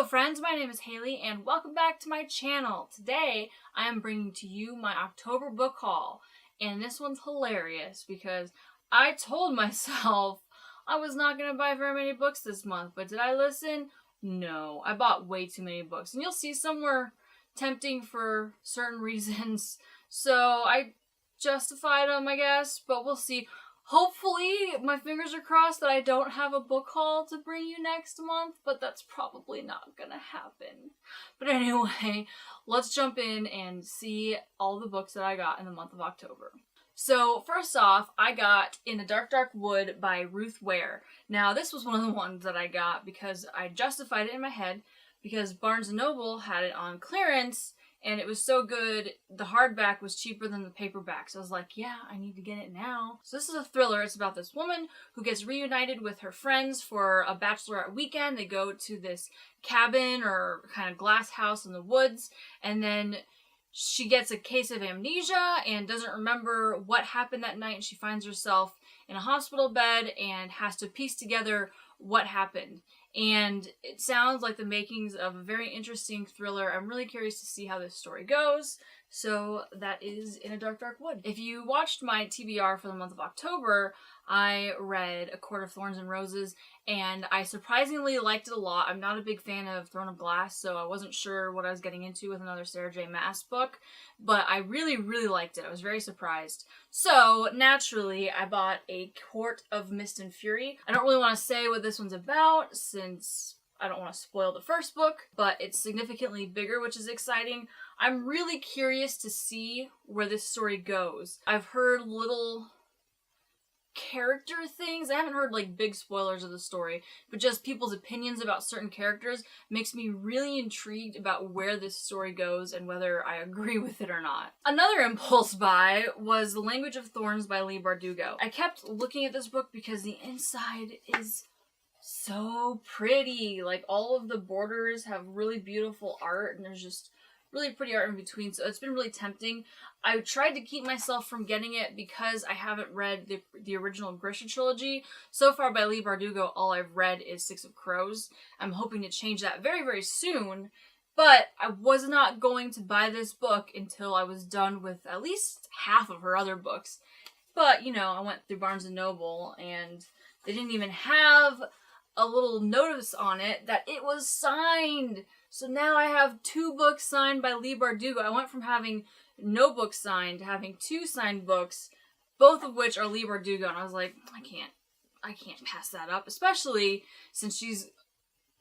Hello friends, my name is Haley and welcome back to my channel. Today I am bringing to you my October book haul, and this one's hilarious because I told myself I was not going to buy very many books this month, but did I listen? No, I bought way too many books, and you'll see some were tempting for certain reasons, so I justified them, I guess, but we'll see. Hopefully, my fingers are crossed that I don't have a book haul to bring you next month, but that's probably not gonna happen. But anyway, let's jump in and see all the books that I got in the month of October. So first off, I got In a Dark, Dark Wood by Ruth Ware. Now, this was one of the ones that I got because I justified it in my head because Barnes & Noble had it on clearance, and it was so good, the hardback was cheaper than the paperback. So I was like, yeah, I need to get it now. So this is a thriller. It's about this woman who gets reunited with her friends for a bachelorette weekend. They go to this cabin or kind of glass house in the woods, and then she gets a case of amnesia and doesn't remember what happened that night, and she finds herself in a hospital bed and has to piece together what happened. And it sounds like the makings of a very interesting thriller. I'm really curious to see how this story goes. So that is In a Dark, Dark Wood. If you watched my TBR for the month of October, I read A Court of Thorns and Roses, and I surprisingly liked it a lot. I'm not a big fan of Throne of Glass, so I wasn't sure what I was getting into with another Sarah J. Maas book, but I really, really liked it. I was very surprised. So, naturally, I bought A Court of Mist and Fury. I don't really want to say what this one's about, since I don't want to spoil the first book, but it's significantly bigger, which is exciting. I'm really curious to see where this story goes. I've heard little character things. I haven't heard like big spoilers of the story, but just people's opinions about certain characters makes me really intrigued about where this story goes and whether I agree with it or not. Another impulse buy was The Language of Thorns by Leigh Bardugo. I kept looking at this book because the inside is so pretty. Like, all of the borders have really beautiful art, and there's just really pretty art in between, so it's been really tempting. I tried to keep myself from getting it because I haven't read the original Grisha trilogy. So far by Leigh Bardugo, all I've read is Six of Crows. I'm hoping to change that very, very soon, but I was not going to buy this book until I was done with at least half of her other books. But, you know, I went through Barnes & Noble, and they didn't even have a little notice on it that it was signed. So now I have 2 books signed by Leigh Bardugo. I went from having no books signed to having 2 signed books, both of which are Leigh Bardugo, and I was like, I can't pass that up, especially since she's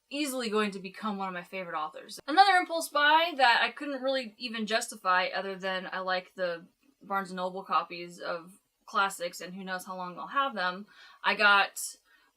easily going to become one of my favorite authors. Another impulse buy that I couldn't really even justify other than I like the Barnes & Noble copies of classics and who knows how long they'll have them. I got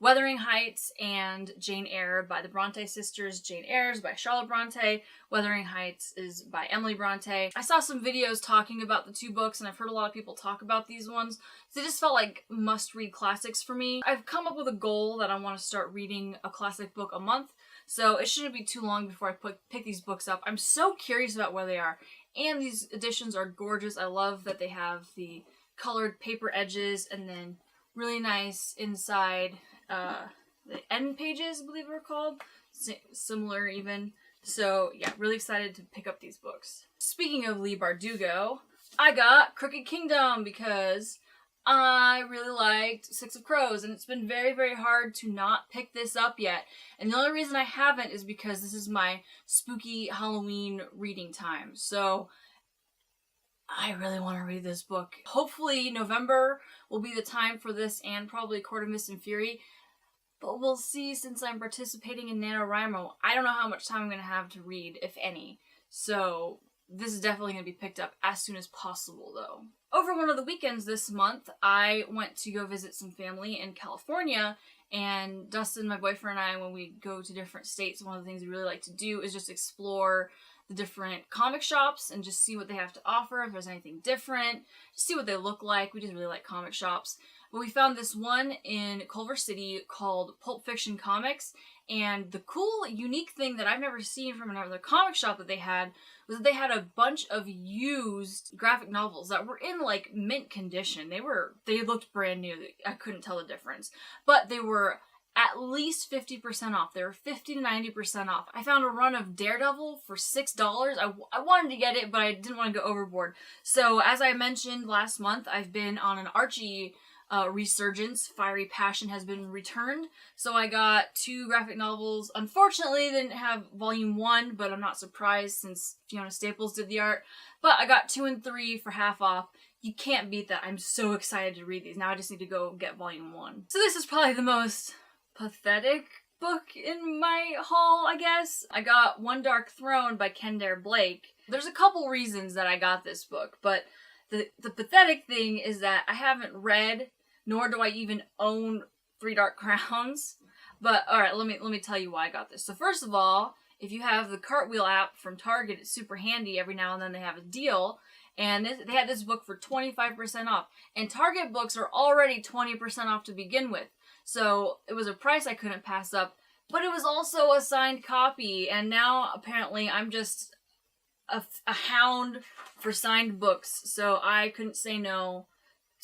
Wuthering Heights and Jane Eyre by the Bronte sisters. Jane Eyre is by Charlotte Bronte. Wuthering Heights is by Emily Bronte. I saw some videos talking about the 2 books, and I've heard a lot of people talk about these ones. So they just felt like must-read classics for me. I've come up with a goal that I want to start reading a classic book a month, so it shouldn't be too long before I pick these books up. I'm so curious about where they are, and these editions are gorgeous. I love that they have the colored paper edges and then really nice inside the end pages, I believe they're called. Similar even. So yeah, really excited to pick up these books. Speaking of Leigh Bardugo, I got Crooked Kingdom because I really liked Six of Crows, and it's been very, very hard to not pick this up yet. And the only reason I haven't is because this is my spooky Halloween reading time. So I really want to read this book. Hopefully November will be the time for this, and probably Court of Mist and Fury. But we'll see, since I'm participating in NaNoWriMo. I don't know how much time I'm going to have to read, if any. So this is definitely going to be picked up as soon as possible, though. Over one of the weekends this month, I went to go visit some family in California. And Dustin, my boyfriend, and I, when we go to different states, one of the things we really like to do is just explore the different comic shops and just see what they have to offer, if there's anything different, just see what they look like. We just really like comic shops. But we found this one in Culver City called Pulp Comics, and the cool, unique thing that I've never seen from another comic shop that they had was that they had a bunch of used graphic novels that were in like mint condition. They looked brand new. I couldn't tell the difference. But they were at least 50% off. They were 50 to 90% off. I found a run of Daredevil for $6. I wanted to get it, but I didn't want to go overboard. So as I mentioned last month, I've been on an Archie resurgence. Fiery Passion has been returned. So I got 2 graphic novels. Unfortunately, they didn't have volume 1, but I'm not surprised since Fiona Staples did the art. But I got 2 and 3 for half off. You can't beat that. I'm so excited to read these. Now I just need to go get volume 1. So this is probably the most pathetic book in my haul, I guess. I got One Dark Throne by Kendare Blake. There's a couple reasons that I got this book, but the pathetic thing is that I haven't read, nor do I even own Three Dark Crowns. But alright, let me tell you why I got this. So first of all, if you have the Cartwheel app from Target, it's super handy. Every now and then they have a deal. And they had this book for 25% off. And Target books are already 20% off to begin with. So it was a price I couldn't pass up. But it was also a signed copy. And now apparently I'm just a hound for signed books. So I couldn't say no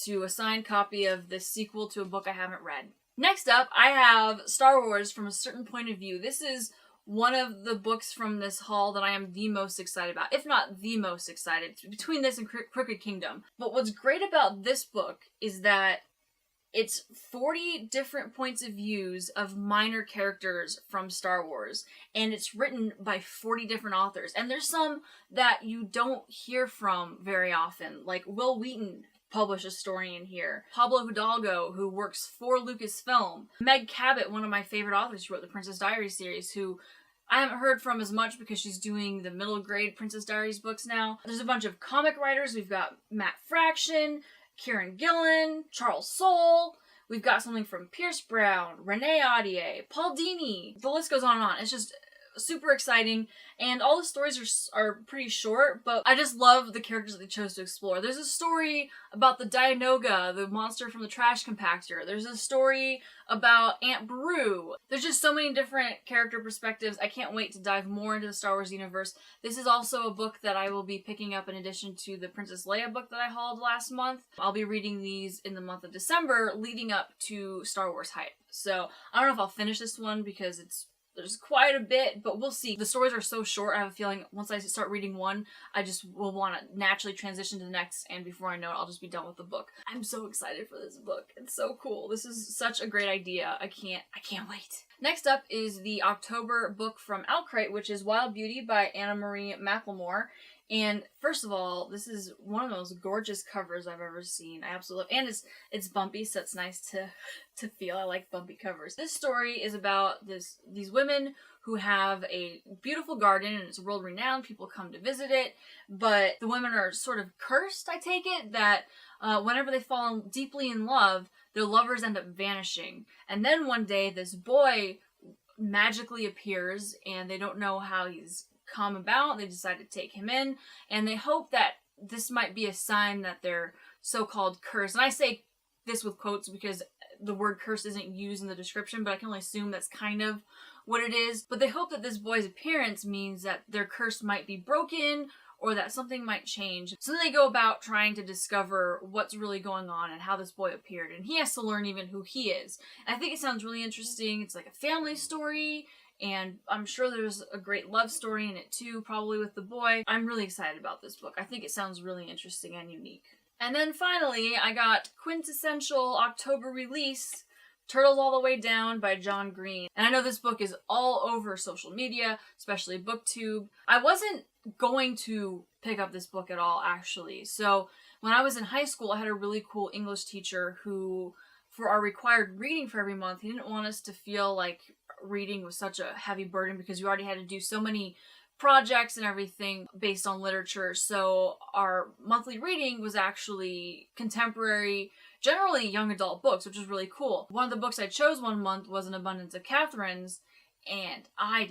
to a signed copy of this sequel to a book I haven't read. Next up, I have Star Wars From a Certain Point of View. This is one of the books from this haul that I am the most excited about, if not the most excited, between this and Crooked Kingdom. But what's great about this book is that it's 40 different points of views of minor characters from Star Wars, and it's written by 40 different authors. And there's some that you don't hear from very often, like Will Wheaton published a story in here. Pablo Hidalgo, who works for Lucasfilm. Meg Cabot, one of my favorite authors who wrote the Princess Diaries series, who I haven't heard from as much because she's doing the middle grade Princess Diaries books now. There's a bunch of comic writers. We've got Matt Fraction, Kieran Gillen, Charles Soule. We've got something from Pierce Brown, Renee Audier, Paul Dini. The list goes on and on. It's just super exciting, and all the stories are pretty short, but I just love the characters that they chose to explore. There's a story about the Dianoga, the monster from the trash compactor. There's a story about Aunt Beru. There's just so many different character perspectives. I can't wait to dive more into the Star Wars universe. This is also a book that I will be picking up in addition to the Princess Leia book that I hauled last month. I'll be reading these in the month of December leading up to Star Wars hype. So I don't know if I'll finish this one because there's quite a bit, but we'll see. The stories are so short, I have a feeling once I start reading one, I just will want to naturally transition to the next, and before I know it, I'll just be done with the book. I'm so excited for this book. It's so cool. This is such a great idea. I can't wait. Next up is the October book from Outcrite, which is Wild Beauty by Anna Marie McLemore. And first of all, this is one of the most gorgeous covers I've ever seen. I absolutely love it. And it's bumpy, so it's nice to feel. I like bumpy covers. This story is about these women who have a beautiful garden, and it's world renowned. People come to visit it, but the women are sort of cursed, I take it, that whenever they fall deeply in love, their lovers end up vanishing. And then one day, this boy magically appears, and they don't know how he's come about. They decide to take him in, and they hope that this might be a sign that they're so-called cursed. And I say this with quotes because the word curse isn't used in the description, but I can only assume that's kind of what it is. But they hope that this boy's appearance means that their curse might be broken or that something might change. So then they go about trying to discover what's really going on and how this boy appeared, and he has to learn even who he is. And I think it sounds really interesting. It's like a family story, and I'm sure there's a great love story in it too, probably with the boy. I'm really excited about this book. I think it sounds really interesting and unique. And then finally, I got quintessential October release, Turtles All the Way Down by John Green. And I know this book is all over social media, especially BookTube. I wasn't going to pick up this book at all, actually. So when I was in high school, I had a really cool English teacher who, for our required reading for every month, he didn't want us to feel like reading was such a heavy burden because we already had to do so many projects and everything based on literature. So our monthly reading was actually contemporary, generally young adult books, which was really cool. One of the books I chose one month was An Abundance of Catherines, and I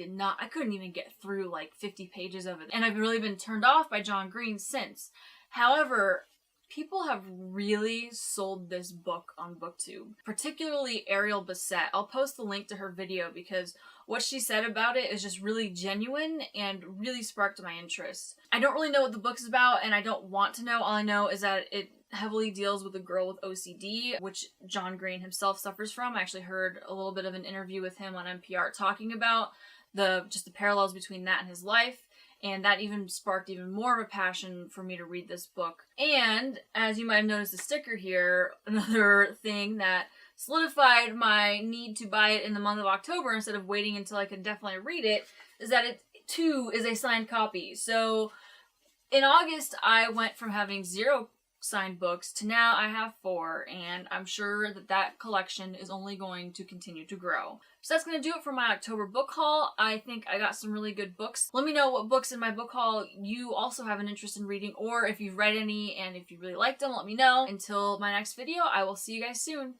couldn't even get through like 50 pages of it. And I've really been turned off by John Green since. However, people have really sold this book on BookTube, particularly Ariel Bissett. I'll post the link to her video because what she said about it is just really genuine and really sparked my interest. I don't really know what the book's about, and I don't want to know. All I know is that it heavily deals with a girl with OCD, which John Green himself suffers from. I actually heard a little bit of an interview with him on NPR talking about the parallels between that and his life. And that even sparked even more of a passion for me to read this book. And as you might have noticed the sticker here, another thing that solidified my need to buy it in the month of October instead of waiting until I could definitely read it is that it too is a signed copy. So in August, I went from having 0 signed books to now I have 4, and I'm sure that collection is only going to continue to grow. So that's going to do it for my October book haul. I think I got some really good books. Let me know what books in my book haul you also have an interest in reading, or if you've read any and if you really liked them, let me know. Until my next video, I will see you guys soon.